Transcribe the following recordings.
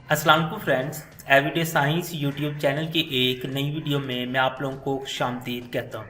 अस्सलाम वालेकुम friends, everyday science YouTube channel की एक नई वीडियो में मैं आप लोगों को खुशामदीद कहता हूँ।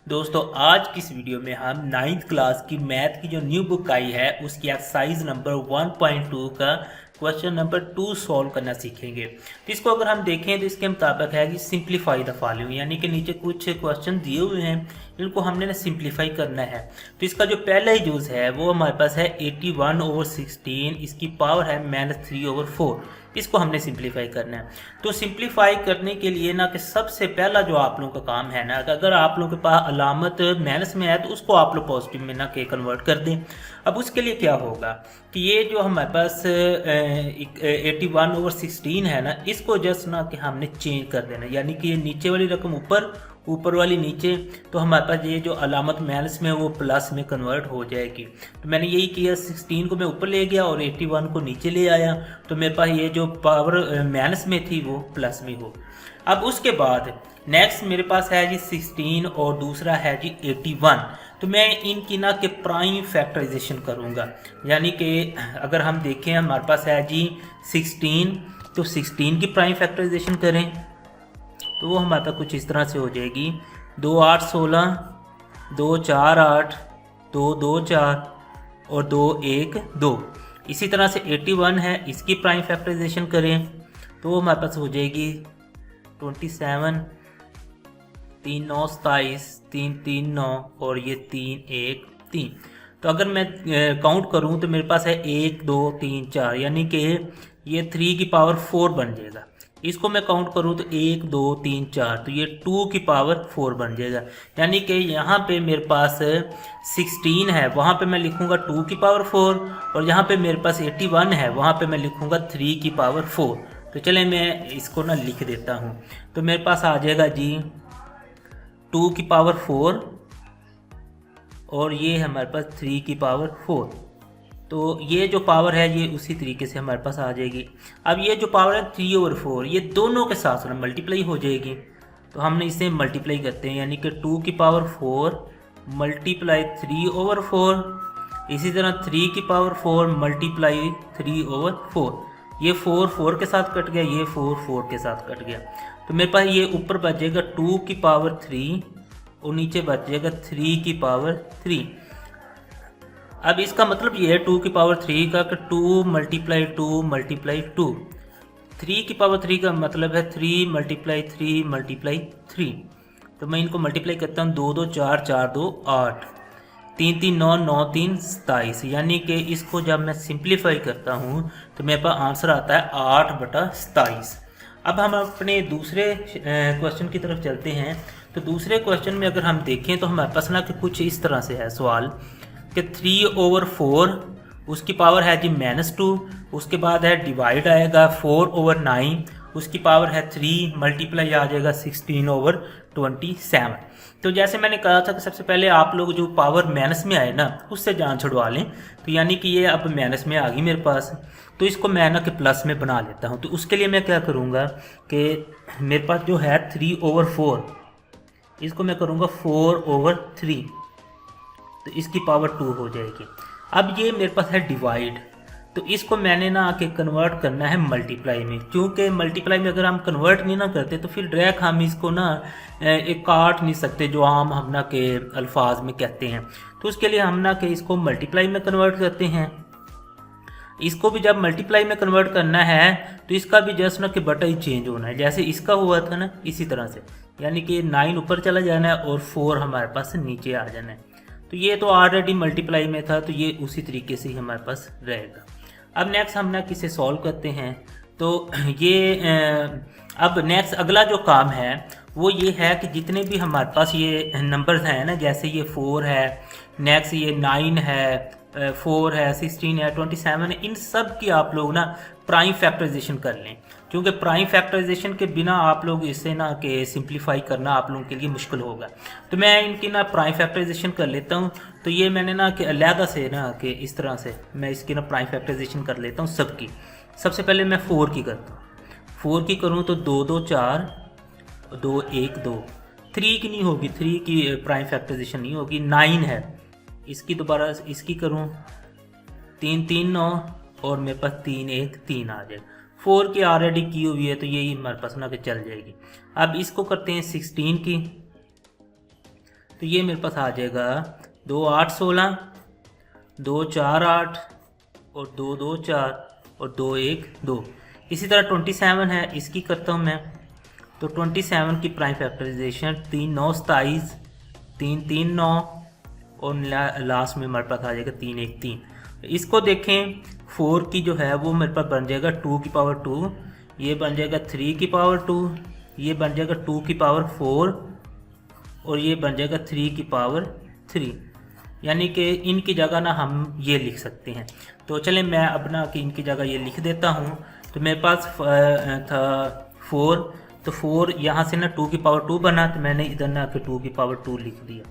दोस्तों, आज की इस वीडियो में हम 9th क्लास की मैथ की जो न्यू बुक आई है उसकी एक्सरसाइज नंबर 1.2 का क्वेश्चन नंबर 2 सॉल्व करना सीखेंगे। तो इसको अगर हम देखें तो इसके मुताबिक है कि सिंप्लीफाई द फॉलोइंग, यानी कि नीचे कुछ क्वेश्चन दिए हुए हैं, इनको हमने ना सिंप्लीफाई करना है। तो इसका जो पहला यूज़ है वो हमारे पास है 81/16, इसकी पावर है -3/4। इसको हमने सिंप्लीफाई करना है। तो सिंप्लीफाई करने के लिए ना कि सबसे पहला जो आप लोगों का काम है ना, अगर आप लोगों के पास अलामत माइनस में है तो उसको आप लोग पॉजिटिव में ना के कन्वर्ट कर दें। अब उसके लिए क्या होगा कि ये जो हमारे पास 81/16 है ना, इसको जस्ट ना कि हमने चेंज कर देना, यानी कि ये नीचे वाली रकम ऊपर, ऊपर वाली नीचे, तो हमारे पास ये जो अलामत माइनस में वो प्लस में कन्वर्ट हो जाएगी। तो मैंने यही किया, 16 को मैं ऊपर ले गया और 81 को नीचे ले आया, तो मेरे पास ये जो पावर माइनस में थी वो प्लस में हो। अब उसके बाद नेक्स्ट मेरे पास है जी 16 और दूसरा है जी 81। तो मैं इनकी ना के प्राइम फैक्टराइजेशन करूँगा, यानी कि अगर हम देखें हमारे पास है जी 16, तो 16 की प्राइम फैक्टराइजेशन करें तो वो हमारे पास कुछ इस तरह से हो जाएगी। 2 8 16, 2 4 8, 2 2 4 और 2 1 2। इसी तरह से 81 है, इसकी प्राइम फैक्टराइजेशन करें तो हमारे पास हो जाएगी 27, 3 9 27, 3 3 9 और ये 3 1 3। तो अगर मैं काउंट करूं तो मेरे पास है 1 2 3 4, यानी कि ये 3 की पावर 4 बन जाएगा। इसको मैं काउंट करूं तो 1 2 3 4, तो ये 2 की पावर 4 बन जाएगा। यानी कि यहाँ पे मेरे पास 16 है, वहाँ पे मैं लिखूँगा 2 की पावर 4, और यहाँ पे मेरे पास 81 है, वहाँ पे मैं लिखूँगा 3 की पावर 4। तो चले मैं इसको ना लिख देता हूँ। तो मेरे पास आ जाएगा जी 2 की पावर 4 और ये हमारे पास 3 की पावर 4। तो ये जो पावर है ये उसी तरीके से हमारे पास आ जाएगी। अब ये जो पावर है 3/4, ये दोनों के साथ में मल्टीप्लाई हो जाएगी, तो हमने इसे मल्टीप्लाई करते हैं, यानी कि 2 की पावर 4 मल्टीप्लाई 3/4, इसी तरह 3 की पावर 4 मल्टीप्लाई 3/4। ये 4 4 के साथ कट गया, ये 4 4 के साथ कट गया। तो मेरे पास ये ऊपर बचेगा 2 की पावर 3 और नीचे बचेगा 3 की पावर 3। अब इसका मतलब ये है 2 की पावर 3 का कि 2 मल्टीप्लाई 2 मल्टीप्लाई 2। 3 की पावर 3 का मतलब है 3 मल्टीप्लाई 3 मल्टीप्लाई 3। तो मैं इनको मल्टीप्लाई करता हूँ, 2 2 4 4 2 8, 3 3 9 9 3 27, यानी कि इसको जब मैं सिंप्लीफाई करता हूँ तो मेरे पास आंसर आता है 8/27। अब हम अपने दूसरे क्वेश्चन की तरफ चलते हैं। तो दूसरे क्वेश्चन में अगर हम देखें तो हमारे पास ना कि कुछ इस तरह से है सवाल कि 3/4, उसकी पावर है जी -2, उसके बाद है डिवाइड आएगा 4/9, उसकी पावर है 3, मल्टीप्लाई आ जाएगा 16/27। तो जैसे मैंने कहा था कि सबसे पहले आप लोग जो पावर माइनस में आए ना उससे जान छुड़वा लें। तो यानी कि ये अब माइनस में आ गई मेरे पास, तो इसको मैं ना कि प्लस में बना लेता हूँ। तो उसके लिए मैं क्या करूँगा कि मेरे पास जो है 3/4, इसको मैं करूँगा 4/3, तो इसकी पावर 2 हो जाएगी। अब ये मेरे पास है डिवाइड, तो इसको मैंने ना आके कन्वर्ट करना है मल्टीप्लाई में, क्योंकि मल्टीप्लाई में अगर हम कन्वर्ट नहीं ना करते तो फिर डायरेक्ट हम इसको ना एक काट नहीं सकते, जो आम हम ना के अल्फाज में कहते हैं। तो उसके लिए हम ना के इसको मल्टीप्लाई में कन्वर्ट करते हैं। इसको भी जब मल्टीप्लाई में कन्वर्ट करना है तो इसका भी जस्ट ना कि बटा ही चेंज होना है, जैसे इसका हुआ था ना इसी तरह से, यानी कि 9 ऊपर चला जाना है और 4 हमारे पास नीचे आ जाना है। तो ये तो ऑलरेडी मल्टीप्लाई में था, तो ये उसी तरीके से ही हमारे पास रहेगा। अब नेक्स्ट हम ना किसे सॉल्व करते हैं। तो ये अब नेक्स्ट अगला जो काम है वो ये है कि जितने भी हमारे पास ये नंबर्स हैं ना, जैसे ये 4 है, नेक्स्ट ये 9 है, 4 है, 16 है, 27 है, इन सब की आप लोग ना प्राइम फैक्टराइजेशन कर लें, क्योंकि प्राइम फैक्टराइजेशन के बिना आप लोग इसे ना कि सिंप्लीफाई करना आप लोगों के लिए मुश्किल होगा। तो मैं इनकी ना प्राइम फैक्टराइजेशन कर लेता हूँ। तो ये मैंने ना कि अलहदा से ना कि इस तरह से मैं इसकी ना प्राइम फैक्टराइजेशन कर लेता हूँ सबकी। सबसे पहले मैं 4 की करता हूँ। 4 की करूँ तो 2 2 4 2 1 2। 3 की नहीं होगी, 3 की प्राइम फैक्टराइजेशन नहीं होगी। 9 है, इसकी दोबारा इसकी करूँ 3 3 9 और मेरे पास 3 1 3 आ जाए। 4 की ऑलरेडी की हुई है तो यही हमारे पास ना कि चल जाएगी। अब इसको करते हैं 16 की, तो ये मेरे पास आ जाएगा 2 8 16, 2 4 8 और 2 2 4 और 2 1 2। इसी तरह 27 है, इसकी करता हूँ मैं। तो 27 की प्राइम फैक्टराइजेशन 3 9 27, 3 3 9 और लास्ट में हमारे पास आ जाएगा 3 1 3। इसको देखें, 4 की जो है वो मेरे पास बन जाएगा 2 की पावर 2, ये बन जाएगा 3 की पावर 2, ये बन जाएगा 2 की पावर 4 और ये बन जाएगा 3 की पावर 3। यानी कि इनकी जगह ना हम ये लिख सकते हैं। तो चलें मैं अपना कि इनकी जगह ये लिख देता हूँ। तो मेरे पास था 4, तो 4 यहाँ से ना 2 की पावर 2 बना, तो मैंने इधर ना कि 2 की पावर 2 लिख दिया।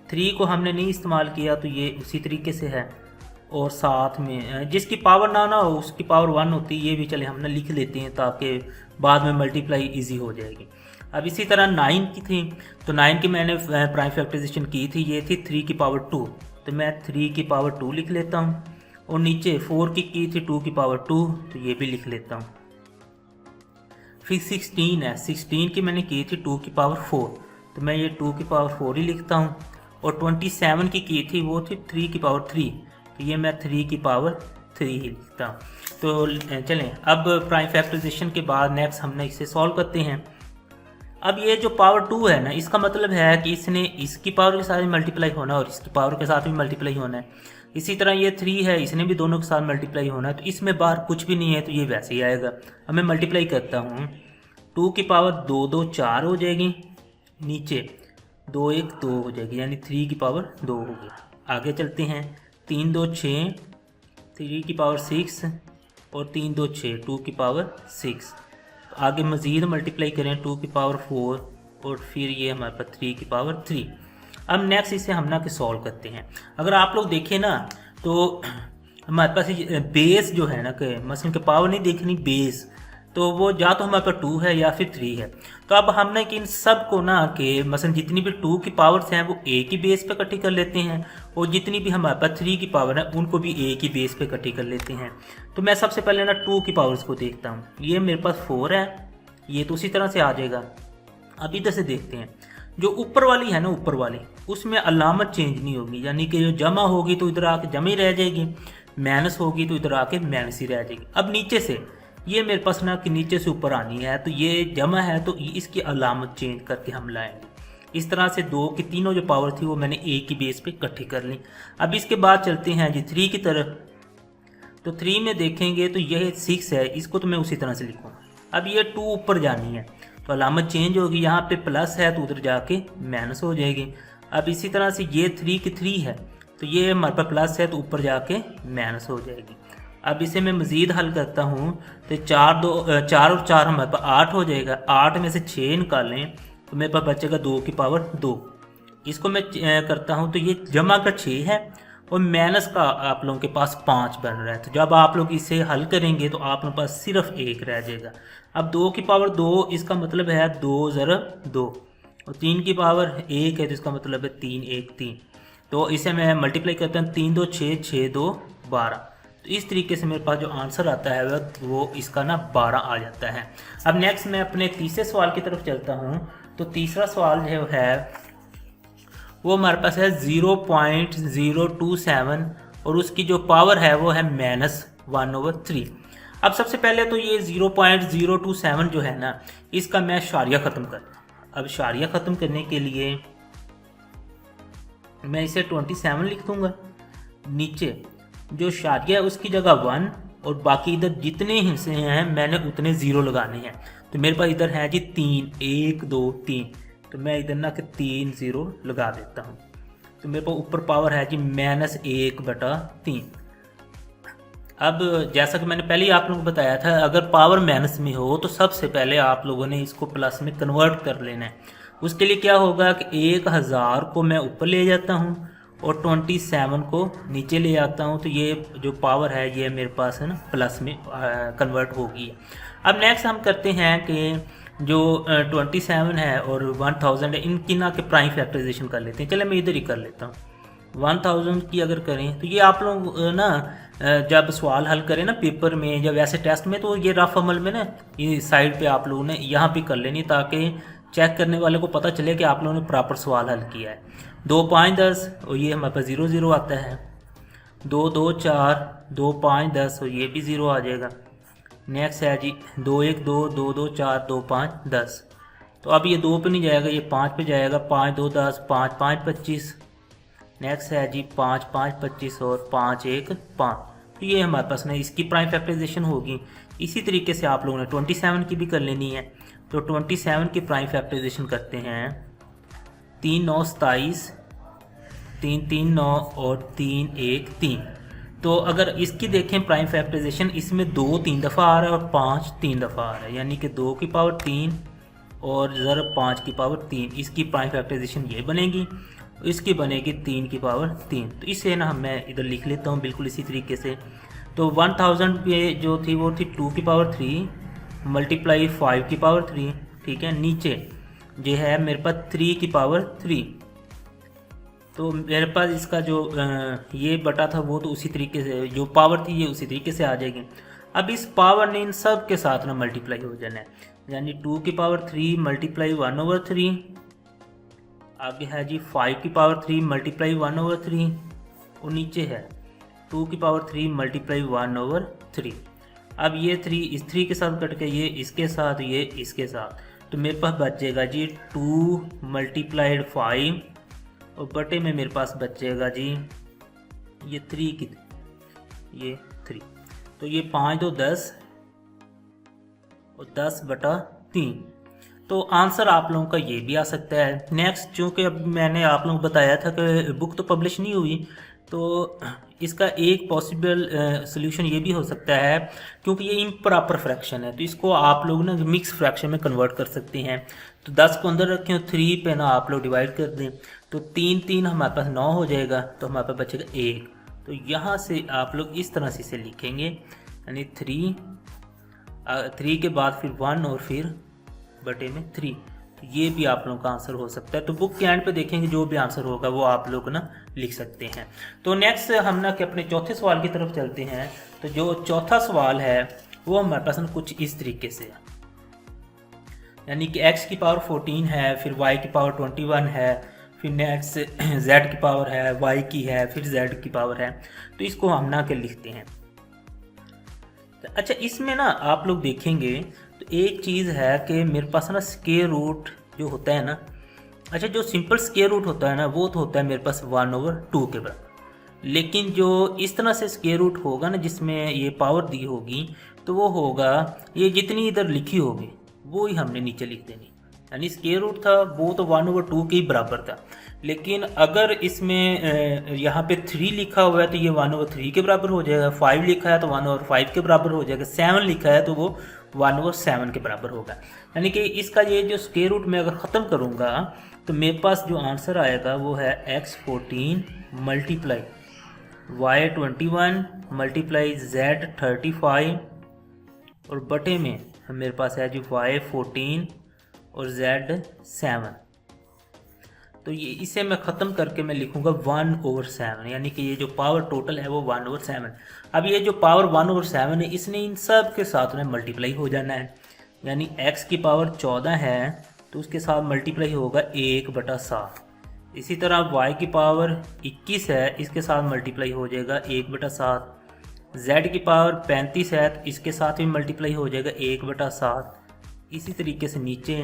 3 को हमने नहीं इस्तेमाल किया तो ये उसी तरीके से है। और साथ में जिसकी पावर ना हो उसकी पावर 1 होती है, ये भी चले हम ना लिख लेते हैं ताकि बाद में मल्टीप्लाई इजी हो जाएगी। अब इसी तरह 9 की थी, तो 9 की मैंने प्राइम फैक्टराइजेशन की थी, ये थी 3 की पावर 2, तो मैं 3 की पावर 2 लिख लेता हूँ। और नीचे 4 की थी 2 की पावर 2, तो ये भी लिख लेता हूँ। फिर 16 है, 16 की मैंने की थी 2 की पावर 4, तो मैं ये 2 की पावर 4 ही लिखता हूँ। और 27 की थी वो थी 3 की पावर 3, तो ये मैं 3 की पावर 3 ही लिखता हूँ। तो चलें अब प्राइम फैक्टराइजेशन के बाद नेक्स्ट हमने इसे सॉल्व करते हैं। अब ये जो पावर 2 है ना, इसका मतलब है कि इसने इसकी पावर के साथ भी मल्टीप्लाई होना है और इसकी पावर के साथ भी मल्टीप्लाई होना है। इसी तरह ये 3 है, इसने भी दोनों के साथ मल्टीप्लाई होना है, तो इसमें बाहर कुछ भी नहीं है तो ये वैसे ही आएगा। अब मैं मल्टीप्लाई करता हूँ, 2 की पावर 2 2 4 हो जाएगी, नीचे 2 1 2 हो जाएगी, यानी 3 की पावर 2 होगी। आगे चलते हैं, 3 2 6, 3 की पावर 6 और 3 2 6, 2 की पावर 6। आगे मज़ीद मल्टीप्लाई करें 2 की पावर 4 और फिर ये हमारे पास 3 की पावर 3। अब नेक्स्ट इसे हम ना कि सॉल्व करते हैं। अगर आप लोग देखें ना तो हमारे पास बेस जो है ना कि मसलन के पावर नहीं देखनी, बेस तो वो या तो हमारे पास 2 है या फिर 3 है। तो अब हमने कि इन सब को ना कि मसलन जितनी भी 2 की पावर्स हैं वो एक ही बेस पे इकट्ठी कर लेते हैं और जितनी भी हमारे पास 3 की पावर है उनको भी एक ही बेस पे इकट्ठी कर लेते हैं। तो मैं सबसे पहले ना 2 की पावर्स को देखता हूँ। ये मेरे पास 4 है, ये तो उसी तरह से आ जाएगा। अब इधर से देखते हैं, जो ऊपर वाली है ना, ऊपर वाली उसमें अलामत चेंज नहीं होगी, यानी कि जो जमा होगी तो इधर आके जमा ही रह जाएगी, माइनस होगी तो इधर आके माइनस ही रह जाएगी। अब नीचे से ये मेरे पास ना कि नीचे से ऊपर आनी है, तो ये जमा है तो इसकी अलामत चेंज करके हम लाएंगे। इस तरह से 2 की तीनों जो पावर थी वो मैंने एक ही बेस पे इकट्ठी कर ली। अब इसके बाद चलते हैं जी 3 की तरफ। तो 3 में देखेंगे तो यह 6 है, इसको तो मैं उसी तरह से लिखूँगा। अब ये 2 ऊपर जानी है तो अलामत चेंज होगी, यहाँ पे प्लस है तो उधर जाके माइनस हो जाएगी। अब इसी तरह से ये 3 की 3 है तो ये हमारे पास प्लस है तो ऊपर जाके माइनस हो जाएगी। अब इसे मैं मज़ीद हल करता हूँ तो 4 और 4 हमारे पास 8 हो जाएगा। 8 में से 6 निकालें तो मेरे पास बचेगा 2 की पावर 2। इसको मैं करता हूँ तो ये जमा का 6 है और माइनस का आप लोगों के पास 5 बन रहा है। तो जब आप लोग इसे हल करेंगे तो आप लोगों के पास सिर्फ 1 रह जाएगा। अब 2 की पावर 2 इसका मतलब है 2 ज़रब 2 और 3 की पावर 1 है तो इसका मतलब है 3 1 3। तो इसे मैं मल्टीप्लाई करता हूँ, 3 2 6 6 2 12। तो इस तरीके से मेरे पास जो आंसर आता है वो इसका ना 12 आ जाता है। अब नेक्स्ट मैं अपने तीसरे सवाल की तरफ चलता हूँ। तो तीसरा सवाल जो है वो हमारे पास है 0.027 और उसकी जो पावर है वो है -1/3। अब सबसे पहले तो ये 0.027 जो है ना, इसका मैं शारिया ख़त्म कर। अब शारिया ख़त्म करने के लिए मैं इसे 27 लिख दूँगा। नीचे जो शारिया है उसकी जगह 1 और बाकी इधर जितने हिस्से हैं मैंने उतने 0 लगाने हैं। तो मेरे पास इधर है जी 3 1 2 3, तो मैं इधर ना कि 3 0 लगा देता हूँ। तो मेरे पास ऊपर पावर है जी -1/3। अब जैसा कि मैंने पहले ही आप लोगों को बताया था, अगर पावर माइनस में हो तो सबसे पहले आप लोगों ने इसको प्लस में कन्वर्ट कर लेना है। उसके लिए क्या होगा कि 1000 को मैं ऊपर ले जाता हूँ और 27 को नीचे ले आता हूँ, तो ये जो पावर है ये मेरे पास है ना प्लस में कन्वर्ट होगी। अब नेक्स्ट हम करते हैं कि जो 27 है और 1000 है इनकी ना कि प्राइम फैक्टराइजेशन कर लेते हैं। चले मैं इधर ही कर लेता हूँ। 1000 की अगर करें तो ये आप लोग ना जब सवाल हल करें ना पेपर में या वैसे टेस्ट में, तो ये रफ अमल में ना ये साइड पे आप लोगों ने यहाँ पे कर लेनी, ताकि चेक करने वाले को पता चले कि आप लोगों ने प्रॉपर सवाल हल किया है। 2 5 10 और ये हमारे पास 0 0 आता है। 2 2 4 2 5 10 और ये भी 0 आ जाएगा। नेक्स्ट है जी 2 1 2 2 2 4 2 5 10। तो अब ये 2 पे नहीं जाएगा, ये 5 पे जाएगा। 5 2 10 5 5 25। नेक्स्ट है जी 5 5 25 और 5 1 5। तो ये हमारे पास ना इसकी प्राइम फैक्टराइजेशन होगी। इसी तरीके से आप लोगों ने 27 की भी कर लेनी है। तो 27 की प्राइम फैक्टराइजेशन करते हैं। 3 9 27, 3 3 9 और 3 1 3। तो अगर इसकी देखें प्राइम फैक्टराइजेशन, इसमें 2 3 दफ़ा आ रहा है और 5 3 दफ़ा आ रहा है, यानी कि 2 की पावर 3 और ज़रा 5 की पावर 3। इसकी प्राइम फैक्टराइजेशन ये बनेगी, इसकी बनेगी 3 की पावर 3। तो इसे ना मैं इधर लिख लेता हूँ बिल्कुल इसी तरीके से। तो 1000 पे जो थी वो थी 2 की पावर 3 मल्टीप्लाई 5 की पावर 3, ठीक है। नीचे जो है मेरे पास 3 की पावर 3। तो मेरे पास इसका जो ये बटा था वो तो उसी तरीके से, जो पावर थी ये उसी तरीके से आ जाएगी। अब इस पावर ने इन सब के साथ ना मल्टीप्लाई हो जाना है, यानी 2 की पावर 3 मल्टीप्लाई 1/3। आगे है जी 5 की पावर 3 मल्टीप्लाई 1/3 और नीचे है 2 की पावर 3 मल्टीप्लाई 1/3। अब ये 3 इस 3 के साथ कट के ये इसके साथ, ये इसके साथ, तो मेरे पास बचेगा जी 2 मल्टीप्लाइड 5 और बटे में मेरे पास बचेगा जी ये 3 की ये 3। तो ये 5 2 10 और 10/3। तो आंसर आप लोगों का ये भी आ सकता है। नेक्स्ट, चूँकि अब मैंने आप लोगों को बताया था कि बुक तो पब्लिश नहीं हुई, तो इसका एक पॉसिबल सोल्यूशन ये भी हो सकता है, क्योंकि ये इम्प्रॉपर फ्रैक्शन है, तो इसको आप लोग ना मिक्स फ्रैक्शन में कन्वर्ट कर सकते हैं। तो 10 को अंदर रखें और 3 पे ना आप लोग डिवाइड कर दें, तो 3 3 हमारे पास 9 हो जाएगा, तो हमारे पास बचेगा 1। तो यहाँ से आप लोग इस तरह से इसे लिखेंगे, यानी 3 के बाद फिर 1 और फिर बटे में 3। ये भी आप लोगों का आंसर हो सकता है। तो बुक के एंड पे देखेंगे, जो भी आंसर होगा वो आप लोग ना लिख सकते हैं। तो नेक्स्ट हम ना कि अपने चौथे सवाल की तरफ चलते हैं। तो जो चौथा सवाल है वो हमारे पास ना कुछ इस तरीके से है, यानी कि x की पावर 14 है, फिर y की पावर 21 है, फिर नेक्स्ट z की पावर है, y की है, फिर z की पावर है। तो इसको हम ना के लिखते हैं। अच्छा, इसमें ना आप लोग देखेंगे तो एक चीज़ है कि मेरे पास ना स्क्वायर रूट जो होता है ना, अच्छा जो सिंपल स्क्वायर रूट होता है ना वो तो होता है मेरे पास 1/2 के बराबर। लेकिन जो इस तरह से स्क्वायर रूट होगा ना जिसमें ये पावर दी होगी, तो वो होगा ये जितनी इधर लिखी होगी वो ही हमने नीचे लिख देनी। यानी स्क्वायर रूट था वो तो 1/2 के ही बराबर था, लेकिन अगर इसमें यहाँ पे 3 लिखा हुआ है तो ये 1/3 के बराबर हो जाएगा। 5 लिखा है तो 1/5 के बराबर हो जाएगा। 7 लिखा है तो वो 1/7 के बराबर होगा। यानी कि इसका ये जो स्क्वायर रूट मैं अगर ख़त्म करूँगा तो मेरे पास जो आंसर आएगा वो है x14 multiply y21 multiply z35 और बटे में मेरे पास है जी y14 और z7। तो ये इसे मैं ख़त्म करके मैं लिखूँगा 1/7, यानी कि ये जो पावर टोटल है वो 1/7। अब ये जो पावर 1/7 है इसने इन सब के साथ में मल्टीप्लाई हो जाना है, यानी x की पावर 14 है तो उसके साथ मल्टीप्लाई होगा 1/7। इसी तरह y की पावर 21 है, इसके साथ मल्टीप्लाई हो जाएगा 1/7। z की पावर 35 है तो इसके साथ भी मल्टीप्लाई हो जाएगा 1/7। इसी तरीके से नीचे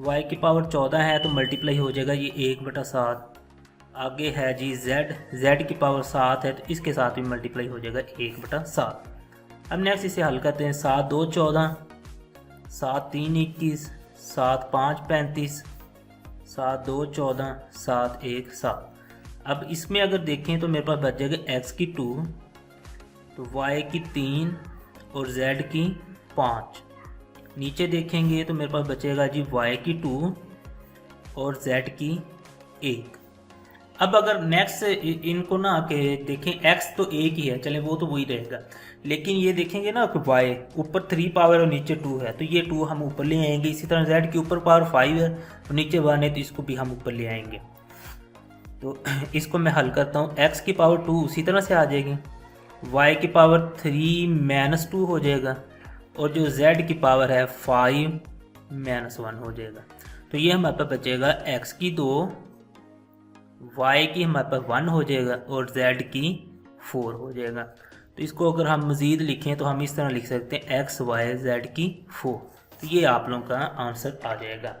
y की पावर 14 है तो मल्टीप्लाई हो जाएगा ये 1/7। आगे है जी z की पावर 7 है तो इसके साथ भी मल्टीप्लाई हो जाएगा 1/7। अब नेक्स्ट इसे हल करते हैं। 7 2 14, 7 3 21, 7 5 35, 7 2 14, 7 1 7। अब इसमें अगर देखें तो मेरे पास बच जाएगा x की 2, तो y की 3 और z की 5। नीचे देखेंगे तो मेरे पास बचेगा जी y की 2 और z की 1। अब अगर नेक्स्ट इनको ना कि देखें x तो एक ही है, चले वो तो वही रहेगा, लेकिन ये देखेंगे ना कि y ऊपर 3 पावर और नीचे 2 है तो ये 2 हम ऊपर ले आएंगे। इसी तरह z के ऊपर पावर 5 है और नीचे 1 है तो इसको भी हम ऊपर ले आएंगे। तो इसको मैं हल करता हूँ। x की पावर 2 उसी तरह से आ जाएगी, y की पावर 3 - 2 हो जाएगा, और जो z की पावर है 5 - 1 हो जाएगा। तो ये हमारे पास बचेगा x की 2, y की हमारे पास 1 हो जाएगा और z की 4 हो जाएगा। तो इसको अगर हम मज़ीद लिखें तो हम इस तरह लिख सकते हैं x y z की 4। तो ये आप लोगों का आंसर आ जाएगा।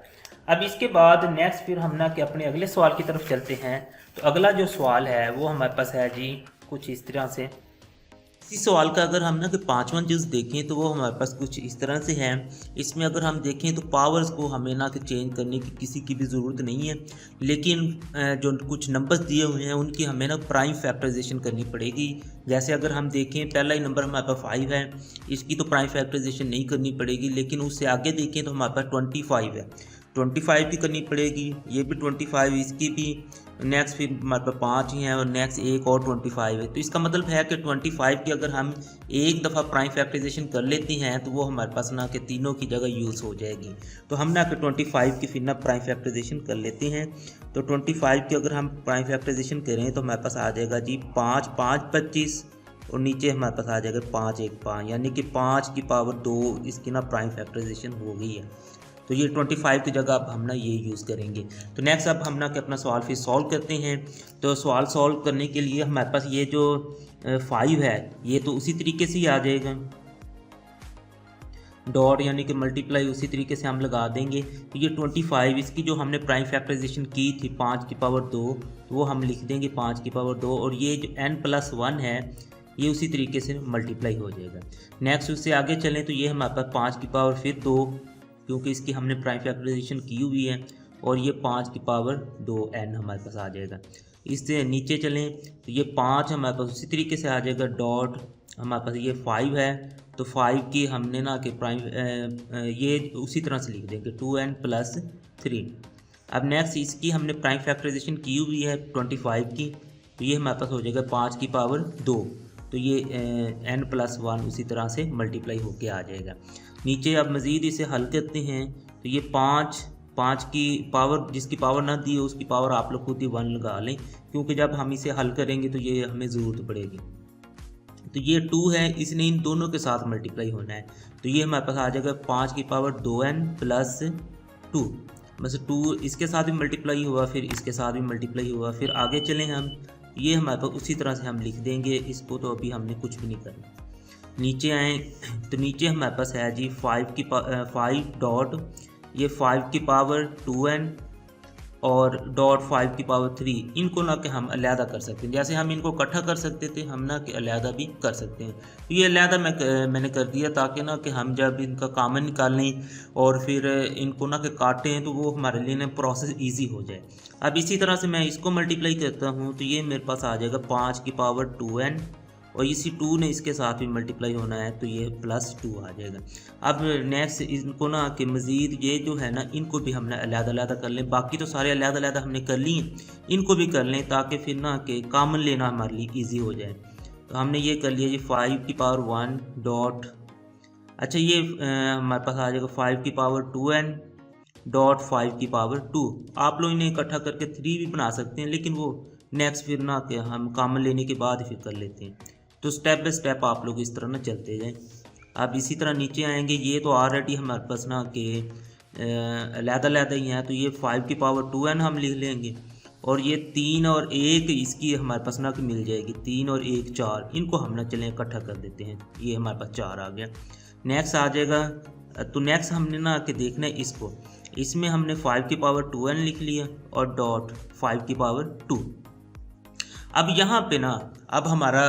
अब इसके बाद नेक्स्ट फिर हम ना कि अपने अगले सवाल की तरफ चलते हैं। तो अगला जो सवाल है वो हमारे पास है जी कुछ इस तरह से। इस सवाल का अगर हम ना कि पाँचवां जुज़ देखें तो वो हमारे पास कुछ इस तरह से है। इसमें अगर हम देखें तो पावर्स को हमें ना कि चेंज करने की किसी की भी ज़रूरत नहीं है, लेकिन जो कुछ नंबर्स दिए हुए हैं उनकी हमें ना प्राइम फैक्टराइजेशन करनी पड़ेगी। जैसे अगर हम देखें पहला ही नंबर हमारे पास 5 है, इसकी तो प्राइम फैक्टराइजेशन नहीं करनी पड़ेगी, लेकिन उससे आगे देखें तो हमारे पास 25 है, 25 की करनी पड़ेगी, ये भी 25, इसकी भी। नेक्स्ट फिर हमारे पास 5 ही हैं और नेक्स्ट एक और 25 है। तो इसका मतलब है कि 25 की अगर हम एक दफ़ा प्राइम फैक्टराइजेशन कर लेते हैं तो वो हमारे पास ना कि तीनों की जगह यूज़ हो जाएगी। तो हम ना कि 25 की फिर ना प्राइम फैक्टराइजेशन कर लेते हैं। तो 25 की अगर हम प्राइम फैक्टराइजेशन करें तो हमारे पास आ जाएगा जी 5 - 5 = 25, और नीचे हमारे पास आ जाएगा 5 - 1 = 5, यानी कि 5 की पावर 2 इसकी ना प्राइम फैक्टराइजेशन हो गई है। तो ये 25 की जगह अब हम ना ये यूज़ करेंगे। तो नेक्स्ट अब हम ना कि अपना सवाल फिर सॉल्व करते हैं। तो सवाल सॉल्व करने के लिए हमारे पास ये जो 5 है ये तो उसी तरीके से ही आ जाएगा, डॉट यानी कि मल्टीप्लाई उसी तरीके से हम लगा देंगे। तो ये 25 इसकी जो हमने प्राइम फैक्टराइजेशन की थी 5 की पावर 2, तो वो हम लिख देंगे 5 की पावर 2, और ये जो n+1 है ये उसी तरीके से मल्टीप्लाई हो जाएगा। नेक्स्ट उससे आगे चलें तो ये हमारे पास 5 की पावर फिर 2, क्योंकि इसकी हमने प्राइम फैक्टराइजेशन की हुई है, और ये 5 की पावर 2n हमारे पास आ जाएगा। इससे नीचे चलें तो ये 5 हमारे पास उसी तरीके से आ जाएगा, डॉट हमारे पास ये 5 है, तो 5 की हमने ना कि प्राइम ये उसी तरह से लिख देंगे 2n+3। अब नेक्स्ट इसकी हमने प्राइम फैक्टराइजेशन की हुई है 25 की, तो ये हमारे पास हो जाएगा 5 की पावर 2, तो ये n+1 उसी तरह से मल्टीप्लाई होके आ जाएगा। नीचे अब मज़ीद इसे हल करते हैं तो ये 5 की पावर जिसकी पावर ना दी हो उसकी पावर आप लोग खुद ही 1 लगा लें, क्योंकि जब हम इसे हल करेंगे तो ये हमें ज़रूरत पड़ेगी। तो ये 2 है, इसने इन दोनों के साथ मल्टीप्लाई होना है, तो ये हमारे पास आ जाएगा 5 की पावर 2n+2, बस 2 इसके साथ भी मल्टीप्लाई हुआ, फिर इसके साथ भी मल्टीप्लाई हुआ। फिर आगे चलें हम, ये हमारे पास उसी तरह से हम लिख देंगे इसको, तो अभी हमने कुछ भी नहीं करना। नीचे आए तो नीचे हमारे पास है जी 5 डॉट ये 5 की पावर 2n और डॉट 5 की पावर 3, इनको ना कि हम अलहदा कर सकते हैं। जैसे हम इनको इकट्ठा कर सकते थे हम ना कि अलहदा भी कर सकते हैं। तो ये अलहदा मैंने कर दिया ताकि ना कि हम जब इनका कॉमन निकालें और फिर इनको ना कि काटें तो वो हमारे लिए ना प्रोसेस ईजी हो जाए। अब इसी तरह से मैं इसको मल्टीप्लाई करता हूँ तो ये मेरे पास आ जाएगा 5 की पावर 2n, और इसी 2 ने इसके साथ भी मल्टीप्लाई होना है तो ये +2 आ जाएगा। अब नेक्स्ट इनको ना कि मज़ीद ये जो है ना इनको भी हमने अलग-अलग कर लें, बाकी तो सारे अलग-अलग हमने कर लिए, इनको भी कर लें ताकि फिर ना कि कॉमन लेना हमारे लिए ईजी हो जाए। तो हमने ये कर लिया जी 5 की पावर 1 डॉट, अच्छा ये हमारे पास आ जाएगा 5 की पावर 2n डॉट 5 की पावर 2। आप लोग इन्हें इकट्ठा करके 3 भी बना सकते हैं, लेकिन वो नेक्स्ट फिर ना कि हम कॉमन लेने के बाद फिर कर लेते हैं। तो स्टेप बाय स्टेप आप लोग इस तरह ना चलते जाएं। अब इसी तरह नीचे आएंगे, ये तो ऑलरेडी हमारे पास ना कि अलग-अलग ही हैं, तो ये 5 की पावर 2n हम लिख लेंगे, और ये 3 और 1 इसकी हमारे पास ना कि मिल जाएगी, 3 और 1 4, इनको हम ना चलें इकट्ठा कर देते हैं, ये हमारे पास 4 आ गया। नेक्स्ट आ जाएगा, तो नेक्स्ट हमने ना कि देखना है इसको, इसमें हमने 5 की पावर 2n लिख लिया और डॉट 5 की पावर 2। अब यहाँ पे ना अब हमारा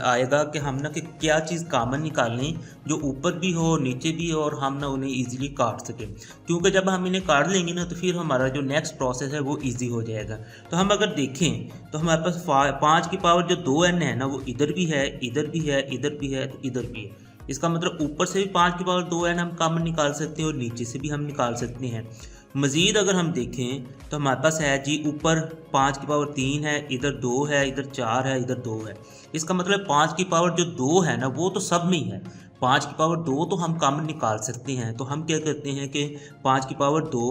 आएगा कि हम ना कि क्या चीज़ कॉमन निकालें जो ऊपर भी हो नीचे भी हो और हम ना उन्हें इजीली काट सकें, क्योंकि जब हम इन्हें काट लेंगे ना तो फिर हमारा जो नेक्स्ट प्रोसेस है वो इजी हो जाएगा। तो हम अगर देखें तो हमारे पास 5 की पावर जो 2n है ना वो इधर भी है, इधर भी है, इधर भी है, तो इधर भी है। इसका मतलब ऊपर से भी 5 की पावर 2n हम कॉमन निकाल सकते हैं और नीचे से भी हम निकाल सकते हैं। मज़ीद अगर हम देखें तो हमारे पास है जी ऊपर 5 की पावर 3 है, इधर 2 है, इधर 4 है, इधर 2 है। इसका मतलब 5 की पावर जो 2 है ना वो तो सब में ही है, 5 की पावर 2 तो हम कॉमन निकाल सकते हैं, तो हम क्या करते हैं कि 5 की पावर 2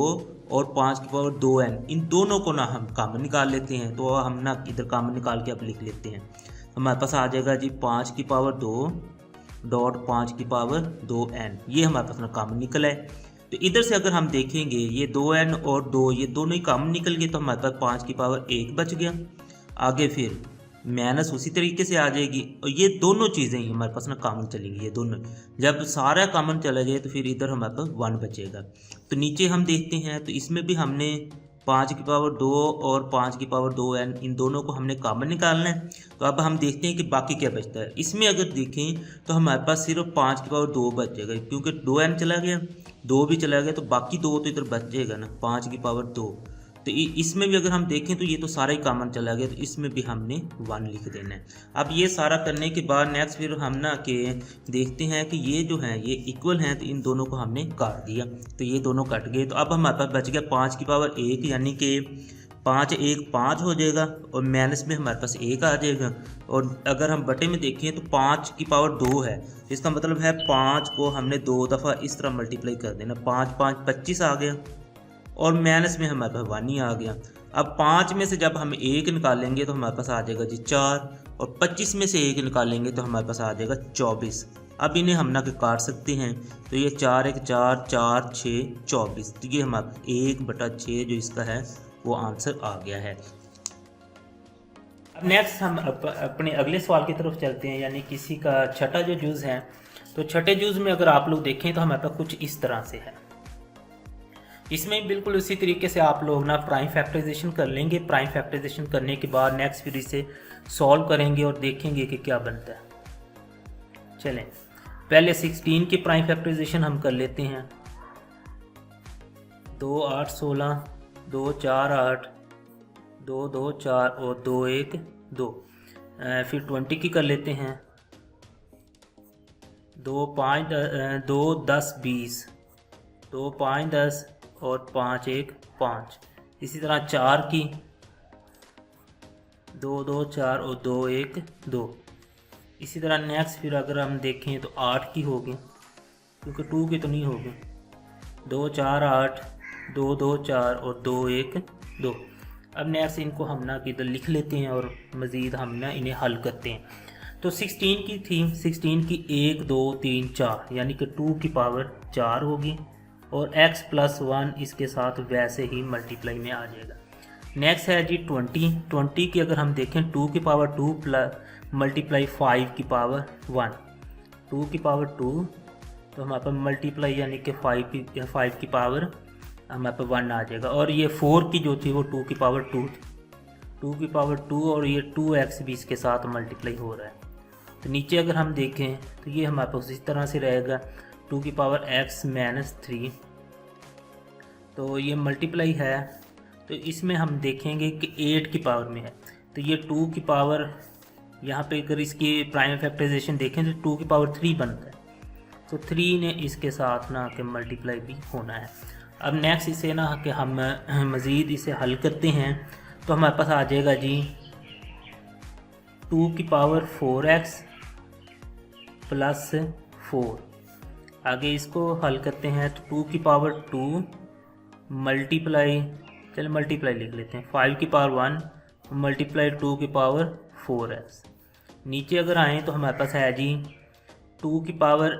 और 5 की पावर 2n इन दोनों को ना हम कॉमन निकाल लेते हैं। तो हम ना इधर कॉमन निकाल के अब लिख लेते हैं। हमारे पास आ जाएगा जी 5 की पावर 2 डॉट 5 की पावर 2n, ये हमारे पास ना कॉमन निकला है। तो इधर से अगर हम देखेंगे ये 2n और 2 ये दोनों ही कॉमन निकल गए, तो हमारे पास 5 की पावर 1 बच गया। आगे फिर माइनस उसी तरीके से आ जाएगी, और ये दोनों चीज़ें ही हमारे पास ना कॉमन चलेंगी। ये दोनों जब सारा कॉमन चला जाए तो फिर इधर हमारे पास 1 बचेगा। तो नीचे हम देखते हैं, तो इसमें भी हमने 5 की पावर 2 और 5 की पावर 2n इन दोनों को हमने कॉमन निकालना है। तो अब हम देखते हैं कि बाकी क्या बचता है। इसमें अगर देखें तो हमारे पास सिर्फ 5 की पावर 2 बच जाएगा, क्योंकि 2n चला गया, 2 भी चला गया, तो बाकी 2 तो इधर बच जाएगा ना, 5 की पावर 2। तो इसमें भी अगर हम देखें तो ये तो सारा ही कॉमन चला गया, तो इसमें भी हमने 1 लिख देना है। अब ये सारा करने के बाद नेक्स्ट फिर हम ना कि देखते हैं कि ये जो है ये इक्वल हैं, तो इन दोनों को हमने काट दिया, तो ये दोनों कट गए। तो अब हमारे पास बच गया 5 की पावर 1, यानी कि 5 1 5 हो जाएगा, और माइनस में हमारे पास 1 आ जाएगा। और अगर हम बटे में देखें तो 5 की पावर 2 है, इसका मतलब है 5 को हमने 2 दफ़ा इस तरह मल्टीप्लाई कर देना। 5 5 25 आ गया, और माइनस में हमारे पास 1 ही आ गया। अब 5 में से जब हम 1 निकालेंगे तो हमारे पास आ जाएगा जी 4, और 25 में से 1 निकालेंगे तो हमारे पास आ जाएगा 24। अब इन्हें हम ना काट सकते हैं, तो ये 4 1 4 4 6 24, तो ये हमारा 1/6 जो इसका है वो आंसर आ गया है। अब नेक्स्ट हम अपने अगले सवाल की तरफ चलते हैं, यानी किसी का छठा जो जूज़ है। तो छठे जूज़ में अगर आप लोग देखें तो हमारे पास कुछ इस तरह से है। इसमें बिल्कुल उसी तरीके से आप लोग ना प्राइम फैक्टराइजेशन कर लेंगे। प्राइम फैक्टराइजेशन करने के बाद नेक्स्ट फिर इसे सॉल्व करेंगे और देखेंगे कि क्या बनता है। चलें, पहले 16 की प्राइम फैक्टराइजेशन हम कर लेते हैं। 2 8 16, 2 4 8, 2 2 4 और 2 1 2। फिर 20 की कर लेते हैं। 2 5 2 10 20, 2 5 10 और 5 1 5। इसी तरह 4 की, 2 2 4 और 2 1 2। इसी तरह नेक्स्ट फिर अगर हम देखें तो 8 की होगी, क्योंकि 2 की तो नहीं होगी। 2 4 8, 2 2 4 और 2 1 2। अब नेक्स्ट इनको हम ना इधर लिख लेते हैं और मज़ीद हम ना इन्हें हल करते हैं। तो 16 की थी, 16 की 1 2 3 4, यानी कि 2 की पावर 4 होगी, और x + 1 इसके साथ वैसे ही मल्टीप्लाई में आ जाएगा। नेक्स्ट है जी 20। 20 की अगर हम देखें 2 की पावर 2 मल्टीप्लाई 5 की पावर 1, 2 की पावर 2, तो हमारे पास मल्टीप्लाई यानी कि 5 की पावर हमारे पास 1 आ जाएगा। और ये 4 की जो थी वो 2 की पावर 2 थी, 2 की पावर 2, और ये 2x भी इसके साथ मल्टीप्लाई हो रहा है। तो नीचे अगर हम देखें तो ये हमारे पास इस तरह से रहेगा, 2 की पावर x - 3, तो ये मल्टीप्लाई है। तो इसमें हम देखेंगे कि 8 की पावर में है, तो ये 2 की पावर, यहाँ पे अगर इसकी प्राइम फैक्टराइजेशन देखें तो 2 की पावर 3 बनता है, तो 3 ने इसके साथ ना कि मल्टीप्लाई भी होना है। अब नेक्स्ट इसे ना कि हम मज़ीद इसे हल करते हैं, तो हमारे पास आ जाएगा जी 2 की पावर 4x + 4। आगे इसको हल करते हैं तो 2 की पावर 2 मल्टीप्लाई, चलिए मल्टीप्लाई लिख लेते हैं, 5 की पावर 1 मल्टीप्लाई 2 की पावर 4x। नीचे अगर आएँ तो हमारे पास है जी 2 की पावर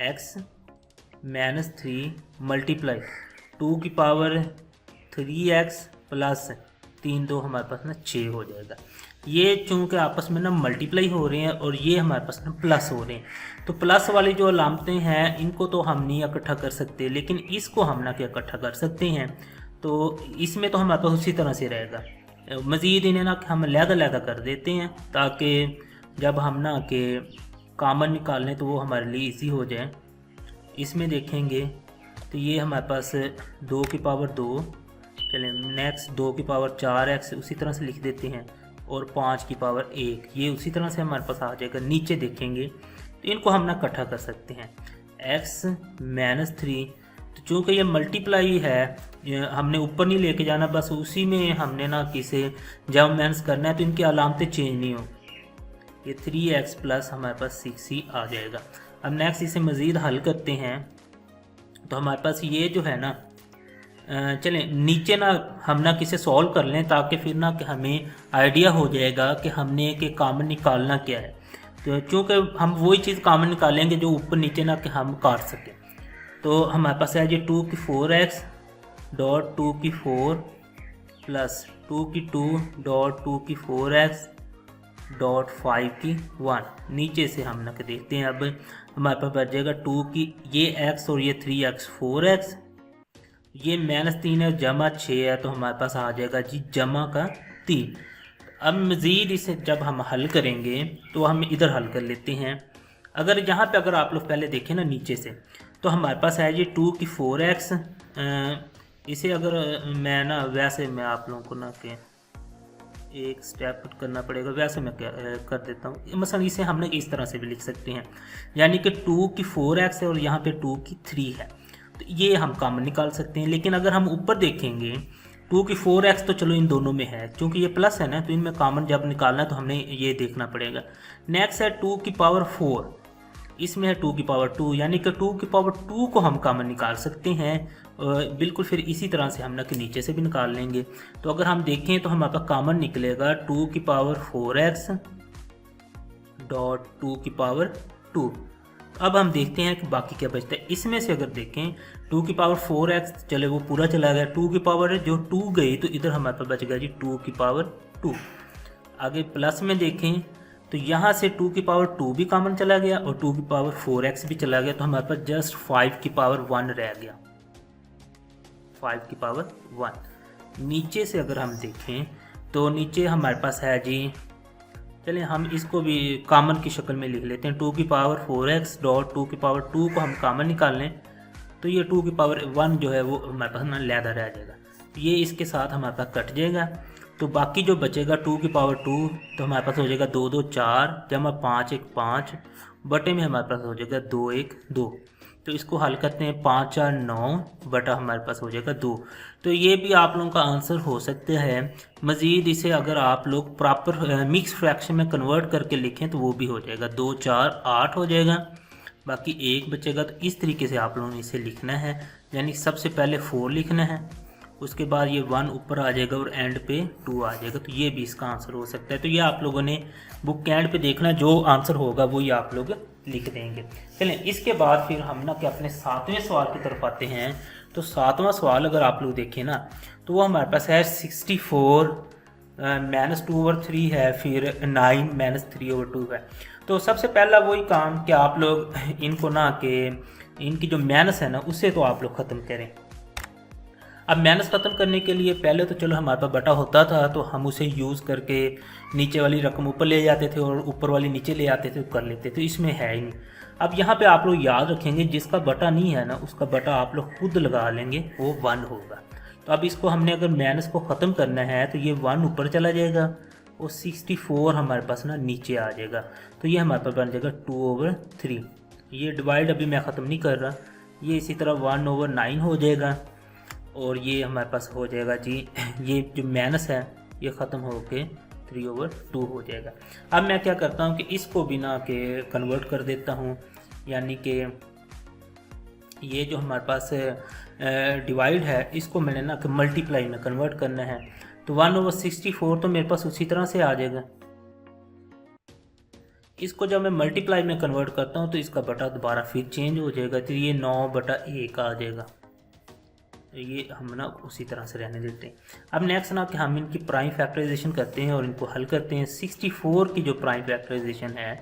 x - 3 मल्टीप्लाई 2 की पावर 3x + 3, तो हमारे पास ना 6 हो जाएगा। ये चूँकि आपस में ना मल्टीप्लाई हो रहे हैं और ये हमारे पास ना प्लस हो रहे हैं, तो प्लस वाली जो अलामतें हैं इनको तो हम नहीं इकट्ठा कर सकते, लेकिन इसको हम ना क्या इकट्ठा कर सकते हैं। तो इसमें तो हमारे पास उसी तरह से रहेगा। मज़ीद इन्हें ना हम अलग-अलग कर देते हैं, ताकि जब हम ना के कॉमन निकालें तो वो हमारे लिए इजी हो जाए। इसमें देखेंगे तो ये हमारे पास 2 की पावर 2, चलें नेक्स्ट 2 की पावर 4x उसी तरह से लिख देते हैं, और 5 की पावर 1 ये उसी तरह से हमारे पास आ जाएगा। नीचे देखेंगे तो इनको हम ना इकट्ठा कर सकते हैं, x - 3, तो चूँकि ये मल्टीप्लाई है हमने ऊपर नहीं लेके जाना, बस उसी में हमने ना किसे जब माइनस करना है, तो इनकी अलामतें चेंज नहीं हो। ये 3x प्लस हमारे पास 6 ही आ जाएगा। अब नेक्स्ट इसे मज़ीद हल करते हैं तो हमारे पास ये जो है ना, चलें नीचे ना हम ना किसे सॉल्व कर लें ताकि फिर ना कि हमें आइडिया हो जाएगा कि हमने कि कॉमन निकालना क्या है। तो चूँकि हम वही चीज़ कॉमन निकालेंगे जो ऊपर नीचे ना कि हम काट सकें। तो हमारे पास है जी 2 की 4x डॉट 2 की 4 प्लस 2 की 2 डॉट 2 की 4x डॉट 5 की 1। नीचे से हम ना देखते हैं। अब हमारे पास बच जाएगा 2 की ये x और ये 3x 4x, ये -3 है जमा 6 है, तो हमारे पास आ जाएगा जी जमा का 3। अब मज़ीद इसे जब हम हल करेंगे तो हम इधर हल कर लेते हैं। अगर यहाँ पे अगर आप लोग पहले देखें ना नीचे से, तो हमारे पास है जी 2 की 4x। इसे अगर मैं ना वैसे मैं आप लोगों को ना कि एक स्टेप करना पड़ेगा, वैसे मैं क्या कर देता हूँ। मसलन इसे हमने इस तरह से भी लिख सकते हैं, यानी कि 2 की 4x है और यहाँ पे 2 की 3 है, तो ये हम कॉमन निकाल सकते हैं। लेकिन अगर हम ऊपर देखेंगे 2 की 4x तो चलो इन दोनों में है, क्योंकि ये प्लस है ना, तो इनमें कॉमन जब निकालना है तो हमने ये देखना पड़ेगा। नेक्स्ट है 2 की पावर 4, इसमें है 2 की पावर 2, यानी कि 2 की पावर 2 को हम कॉमन निकाल सकते हैं। बिल्कुल फिर इसी तरह से हम ना कि नीचे से भी निकाल लेंगे। तो अगर हम देखें तो हमारे पास कॉमन निकलेगा 2 की पावर 4x डॉट 2 की पावर 2। अब हम देखते हैं कि बाकी क्या बचता है। इसमें से अगर देखें 2 की पावर 4x चले वो पूरा चला गया, 2 की पावर जो 2 गई तो इधर हमारे पास बच गया जी 2 की पावर 2। आगे प्लस में देखें तो यहाँ से 2 की पावर 2 भी कॉमन चला गया और 2 की पावर 4x भी चला गया, तो हमारे पास जस्ट 5 की पावर 1 रह गया, 5 की पावर 1। नीचे से अगर हम देखें तो नीचे हमारे पास है जी, चलिए हम इसको भी कॉमन की शक्ल में लिख लेते हैं। 2 की पावर 4x डॉट 2 की पावर 2 को हम कॉमन निकाल लें तो ये 2 की पावर 1 जो है वो हमारे पास ना लैदा रह जाएगा, ये इसके साथ हमारे पास कट जाएगा। तो बाकी जो बचेगा 2 की पावर 2 तो हमारे पास हो जाएगा 2 2 4 जमा 5 1 5 बटे में हमारे पास हो जाएगा 2 1 2। तो इसको हल करते हैं 5 4 9 बटा हमारे पास हो जाएगा 2। तो ये भी आप लोगों का आंसर हो सकता है। मज़ीद इसे अगर आप लोग प्रॉपर मिक्स फ्रैक्शन में कन्वर्ट करके लिखें तो वो भी हो जाएगा 2 4 8 हो जाएगा, बाकी 1 बचेगा। तो इस तरीके से आप लोगों ने इसे लिखना है, यानी सबसे पहले 4 लिखना है, उसके बाद ये 1 ऊपर आ जाएगा और एंड पे 2 आ जाएगा। तो ये भी इसका आंसर हो सकता है। तो ये आप लोगों ने बुक के एंड पे देखना, जो आंसर होगा वो ये आप लोग लिख देंगे। चलें इसके बाद फिर हम ना कि अपने 7वें सवाल की तरफ आते हैं। तो 7वां सवाल अगर आप लोग देखें ना तो वो हमारे पास है 64 -2/3 है, फिर 9 -3/2 है। तो सबसे पहला वही काम कि आप लोग इनको ना कि इनकी जो माइनस है ना उससे तो आप लोग ख़त्म करें। अब माइनस ख़त्म करने के लिए पहले तो चलो हमारे पास बटा होता था तो हम उसे यूज़ करके नीचे वाली रकम ऊपर ले जाते थे और ऊपर वाली नीचे ले आते थे, कर लेते थे, तो इसमें है ही नहीं। अब यहाँ पे आप लोग याद रखेंगे जिसका बटा नहीं है ना उसका बटा आप लोग खुद लगा लेंगे, वो 1 होगा। तो अब इसको हमने अगर माइनस को ख़त्म करना है तो ये 1 ऊपर चला जाएगा और 64 हमारे पास ना नीचे आ जाएगा। तो ये हमारे पास बन जाएगा 2/3। ये डिवाइड अभी मैं ख़त्म नहीं कर रहा, ये इसी तरह 1/9 हो जाएगा और ये हमारे पास हो जाएगा जी ये जो माइनस है ये ख़त्म होके 3/2 हो जाएगा। अब मैं क्या करता हूँ कि इसको भी ना के कन्वर्ट कर देता हूँ, यानी कि ये जो हमारे पास डिवाइड है इसको मैंने ना कि मल्टीप्लाई में कन्वर्ट करना है। तो 1/64 तो मेरे पास उसी तरह से आ जाएगा। इसको जब मैं मल्टीप्लाई में कन्वर्ट करता हूँ तो इसका बटा दोबारा फिर चेंज हो जाएगा, तो ये 9/1 आ जाएगा। ये हम ना उसी तरह से रहने देते हैं। अब नेक्स्ट ना कि हम इनकी प्राइम फैक्टराइजेशन करते हैं और इनको हल करते हैं। 64 की जो प्राइम फैक्टराइजेशन है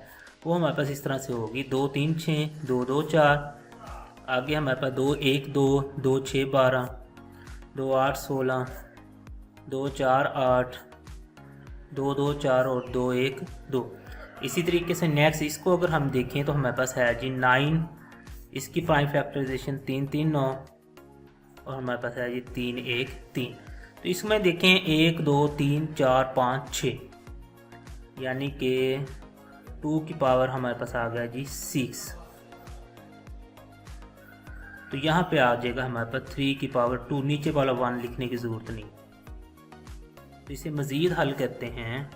वो हमारे पास इस तरह से होगी 2 3 6 2 2 4, आगे हमारे पास 2 1 2 2 6 12 2 8 16 2 4 8 2 2 4 और 2 1 2। इसी तरीके से नेक्स्ट इसको अगर हम देखें तो हमारे पास है जी 9, इसकी प्राइम फैक्टराइजेशन 3 3 9 और हमारे पास है जी 3 1 3। तो इसमें देखें 1 2 3 4 5 6, यानी कि 2 की पावर हमारे पास आ गया जी 6। तो यहाँ पे आ जाएगा हमारे पास 3 की पावर 2, नीचे वाला 1 लिखने की ज़रूरत नहीं। तो इसे मज़ीद हल करते हैं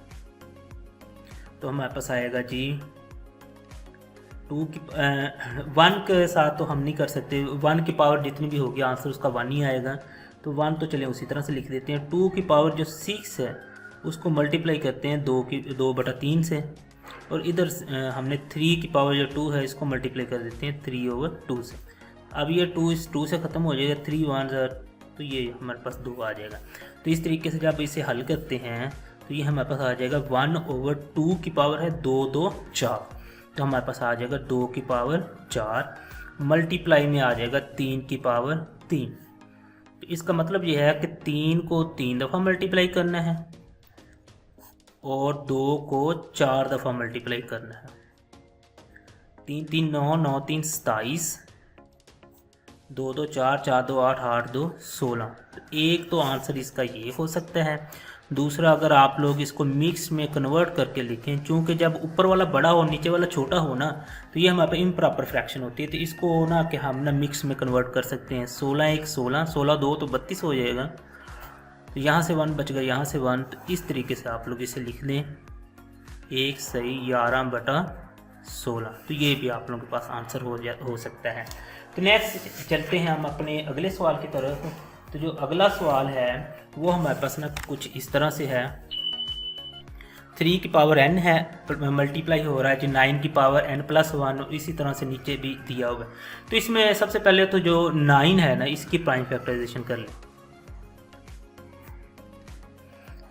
तो हमारे पास आएगा जी 1 के साथ तो हम नहीं कर सकते, 1 की पावर जितनी भी होगी आंसर उसका 1 ही आएगा। तो 1 तो चलिए उसी तरह से लिख देते हैं। 2 की पावर जो 6 है उसको मल्टीप्लाई करते हैं 2/3 से, और इधर हमने 3 की पावर जो 2 है इसको मल्टीप्लाई कर देते हैं 3/2 से। अब ये 2 इस 2 से ख़त्म हो जाएगा, 3 1 तो ये हमारे पास 2 आ जाएगा। तो इस तरीके से जब इसे हल करते हैं तो ये हमारे पास आ जाएगा 1/2 की पावर है 2 2 4, तो हमारे पास आ जाएगा 2 की पावर 4 मल्टीप्लाई में आ जाएगा 3 की पावर 3। तो इसका मतलब ये है कि 3 को 3 दफ़ा मल्टीप्लाई करना है और 2 को 4 दफ़ा मल्टीप्लाई करना है। 3 3 9 9 3 27, 2 2 4 4 2 8 8 2 16। तो एक तो आंसर इसका ये हो सकता है। दूसरा, अगर आप लोग इसको मिक्स में कन्वर्ट करके लिखें, चूँकि जब ऊपर वाला बड़ा हो नीचे वाला छोटा हो ना, तो ये हमारे पास इम्प्रॉपर फ्रैक्शन होती है। तो इसको ना कि हम ना मिक्स में कन्वर्ट कर सकते हैं। 16 1 16, 16 2 तो 32 हो जाएगा। तो यहाँ से 1 बच गया, यहाँ से 1। तो इस तरीके से आप लोग इसे लिख लें 1 सही 11/16। तो ये भी आप लोगों के पास आंसर हो सकता है। तो नेक्स्ट चलते हैं हम अपने अगले सवाल की तरफ। तो जो अगला सवाल है वो हमारे पास ना कुछ इस तरह से है। 3 की पावर n है, मल्टीप्लाई हो रहा है जो 9 की पावर n+1, और इसी तरह से नीचे भी दिया हुआ है। तो इसमें सबसे पहले तो जो 9 है ना इसकी प्राइम फैक्टराइजेशन कर लें।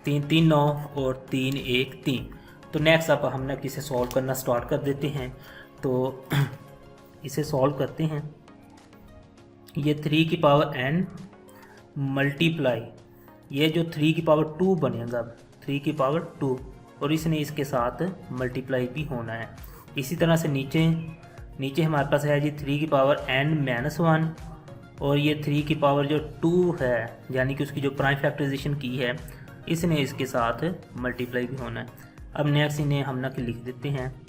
3 3 9 और 3 1 3। तो नेक्स्ट अब हम ना इसे सॉल्व करना स्टार्ट कर देते हैं। तो इसे सॉल्व करते हैं। ये 3 की पावर n मल्टीप्लाई, ये जो 3 की पावर 2 बनेगा, 3 की पावर 2, और इसने इसके साथ मल्टीप्लाई भी होना है। इसी तरह से नीचे हमारे पास है जी 3 की पावर n-1, और ये 3 की पावर जो 2 है यानी कि उसकी जो प्राइम फैक्टराइजेशन की है इसने इसके साथ मल्टीप्लाई भी होना है। अब नेक्स्ट इन्हें हम ना लिख देते हैं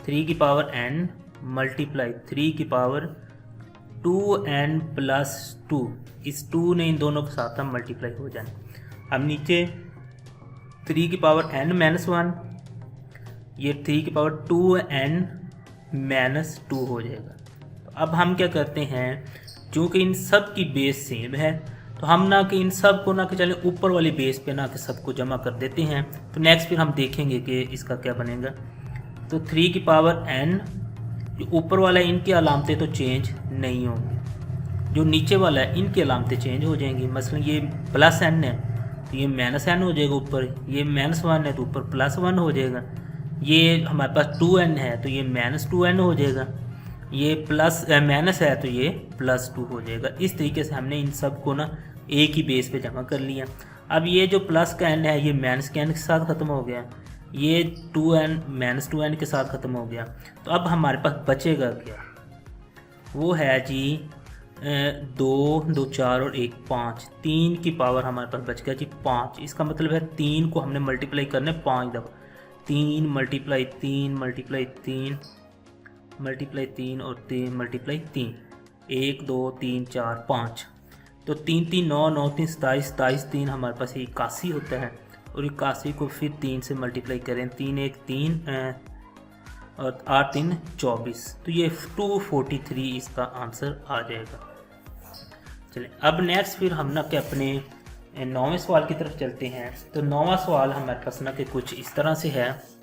3 की पावर n मल्टीप्लाई 3 की पावर 2n+2, इस 2 ने इन दोनों के साथ हम मल्टीप्लाई हो जाए। अब नीचे 3 की पावर n-1, ये 3 की पावर 2n-2 हो जाएगा। तो अब हम क्या करते हैं, चूँकि इन सब की बेस सेम है तो हम ना कि इन सब को ना कि चले ऊपर वाली बेस पे ना कि सबको जमा कर देते हैं। तो नेक्स्ट फिर हम देखेंगे कि इसका क्या बनेगा। तो 3 की पावर n, जो ऊपर वाला है इनकी अलामतें तो चेंज नहीं होंगी, जो नीचे वाला है इनकी अलामतें चेंज हो जाएंगी। मसलन ये +n है तो ये -n हो जाएगा ऊपर, ये -1 है तो ऊपर +1 हो जाएगा। ये हमारे पास 2n है तो ये -2n हो जाएगा, ये माइनस है तो ये +2 हो जाएगा। इस तरीके से हमने इन सब को ना एक ही बेस पे जमा कर लिया। अब ये जो प्लस का n है ये माइनस के n के साथ ख़त्म हो गया, ये 2n -2n के साथ ख़त्म हो गया। तो अब हमारे पास बचेगा क्या, वो है जी 2 2 4 और 1 5, 3 की पावर हमारे पास बच गया जी 5। इसका मतलब है 3 को हमने मल्टीप्लाई करना है 5 दफ़ा, 3 मल्टीप्लाई 3 मल्टीप्लाई 3 मल्टीप्लाई 3 और 3 मल्टीप्लाई 3, 1 2 3 4 5। तो 3 3 9 9 3 27, 27 3 हमारे पास 81 होता है, और 81 को फिर 3 से मल्टीप्लाई करें, 3 1 3 और 8 3 24। तो ये 243 इसका आंसर आ जाएगा। चलें अब नेक्स्ट फिर हम ना कि अपने 9वें सवाल की तरफ चलते हैं। तो 9वां सवाल हमारे पास ना कि कुछ इस तरह से है।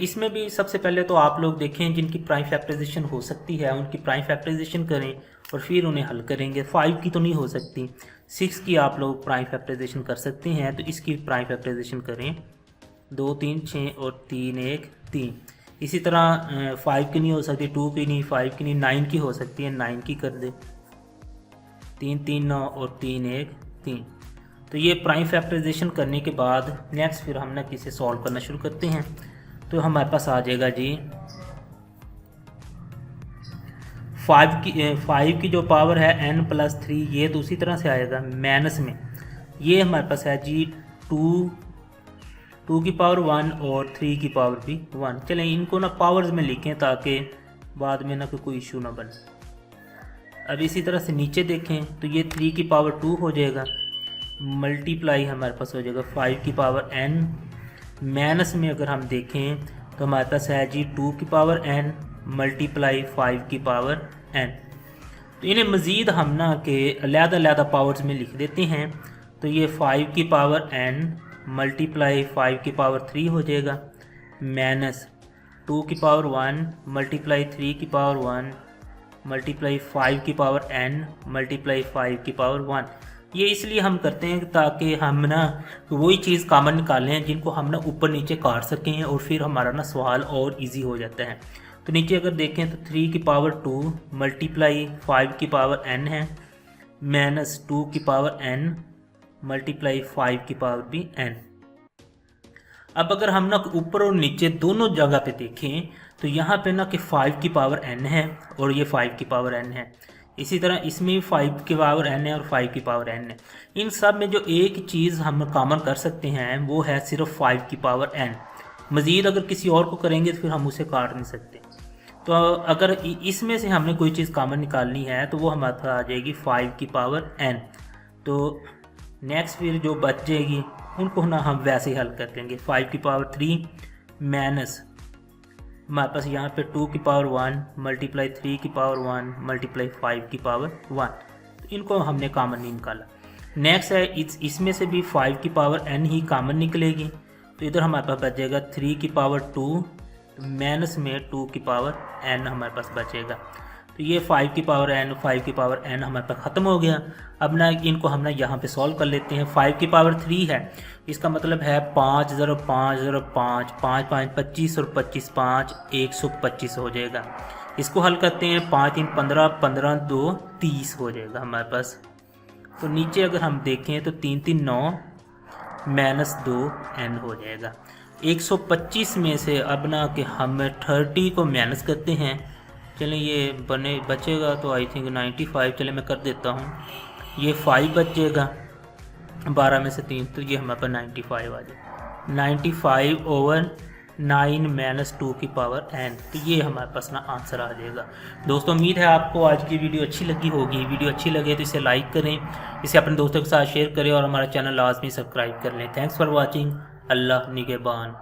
इसमें भी सबसे पहले तो आप लोग देखें जिनकी प्राइम फैक्टराइजेशन हो सकती है उनकी प्राइम फैक्टराइजेशन करें और फिर उन्हें हल करेंगे। 5 की तो नहीं हो सकती, 6 की आप लोग प्राइम फैक्टराइजेशन कर सकते हैं, तो इसकी प्राइम फैक्टराइजेशन करें 2 3 6 और 3 1 3। इसी तरह 5 की नहीं हो सकती, 2 की नहीं, 5 की नहीं, 9 की हो सकती है, 9 की कर दे, 3 3 9 और 3 1 3। तो ये प्राइम फैक्टराइजेशन करने के बाद नेक्स्ट फिर हम ना किसे सॉल्व करना शुरू करते हैं। तो हमारे पास आ जाएगा जी 5 की जो पावर है n+3, ये तो उसी तरह से आएगा माइनस में। ये हमारे पास है जी 2 की पावर 1 और 3 की पावर भी 1। चलें इनको ना पावर्स में लिखें ताकि बाद में ना कोई इशू ना बने। अब इसी तरह से नीचे देखें तो ये 3 की पावर 2 हो जाएगा, मल्टीप्लाई हमारे पास हो जाएगा 5 की पावर n। माइनस में अगर हम देखें तो हमारे पास है जी 2 की पावर n मल्टीप्लाई 5 की पावर n। तो इन्हें मज़ीद हम ना के अलग-अलग पावर्स में लिख देते हैं। तो ये 5 की पावर n मल्टीप्लाई 5 की पावर 3 हो जाएगा, माइनस 2 की पावर 1 मल्टीप्लाई 3 की पावर 1 मल्टीप्लाई 5 की पावर n मल्टीप्लाई 5 की पावर 1। ये इसलिए हम करते हैं ताकि हम ना वही चीज़ कॉमन निकालें जिनको हम ना ऊपर नीचे काट सकें और फिर हमारा ना सवाल और इजी हो जाता है। तो नीचे अगर देखें तो 3 की पावर 2 मल्टीप्लाई 5 की पावर n है, माइनस 2 की पावर n मल्टीप्लाई 5 की पावर भी n। अब अगर हम ना ऊपर और नीचे दोनों जगह पे देखें तो यहाँ पे ना कि 5 की पावर n है और ये 5 की पावर n है। इसी तरह इसमें भी 5 की पावर n है और 5 की पावर n है। इन सब में जो एक चीज़ हम कॉमन कर सकते हैं वो है सिर्फ 5 की पावर n। मज़ीद अगर किसी और को करेंगे तो फिर हम उसे काट नहीं सकते। तो अगर इसमें से हमने कोई चीज़ कॉमन निकालनी है तो वो हमारे पास आ जाएगी 5 की पावर n। तो नेक्स्ट फिर जो बच जाएगी उनको ना हम वैसे ही हल कर लेंगे। 5 की पावर 3 माइनस हमारे पास यहाँ पे 2 की पावर 1 मल्टीप्लाई 3 की पावर 1 मल्टीप्लाई 5 की पावर 1। तो इनको हमने कॉमन नहीं निकाला। नेक्स्ट है इसमें से भी 5 की पावर n ही कॉमन निकलेगी। तो इधर हमारे पास बचेगा 3 की पावर 2 माइनस में 2 की पावर n हमारे पास बचेगा। तो ये 5 की पावर n 5 की पावर n हमारे पास ख़त्म हो गया। अब ना इनको हम ना यहाँ पे सॉल्व कर लेते हैं। 5 की पावर 3 है, इसका मतलब है 5 ज़रो 5 ज़रो 5 5 5 25 और 25 5 125 हो जाएगा। इसको हल करते हैं 5 3 15 15 2 30 हो जाएगा हमारे पास। तो नीचे अगर हम देखें तो 3 3 9 माइनस 2 n हो जाएगा। 125 में से अब ना कि हम 30 को माइनस करते हैं। चलें ये बचेगा तो आई थिंक 95। चलें मैं कर देता हूँ। ये 5 बचेगा 12 में से 3, तो ये हमारे पास 95 आ जाए। 95 ओवर 9 माइनस 2 की पावर n। तो ये हमारे पास ना आंसर आ जाएगा। दोस्तों उम्मीद है आपको आज की वीडियो अच्छी लगी होगी। वीडियो अच्छी लगे तो इसे लाइक करें, इसे अपने दोस्तों के साथ शेयर करें और हमारा चैनल लाजमी सब्सक्राइब कर लें। Thanks for watching. अल्लाह निगहबान।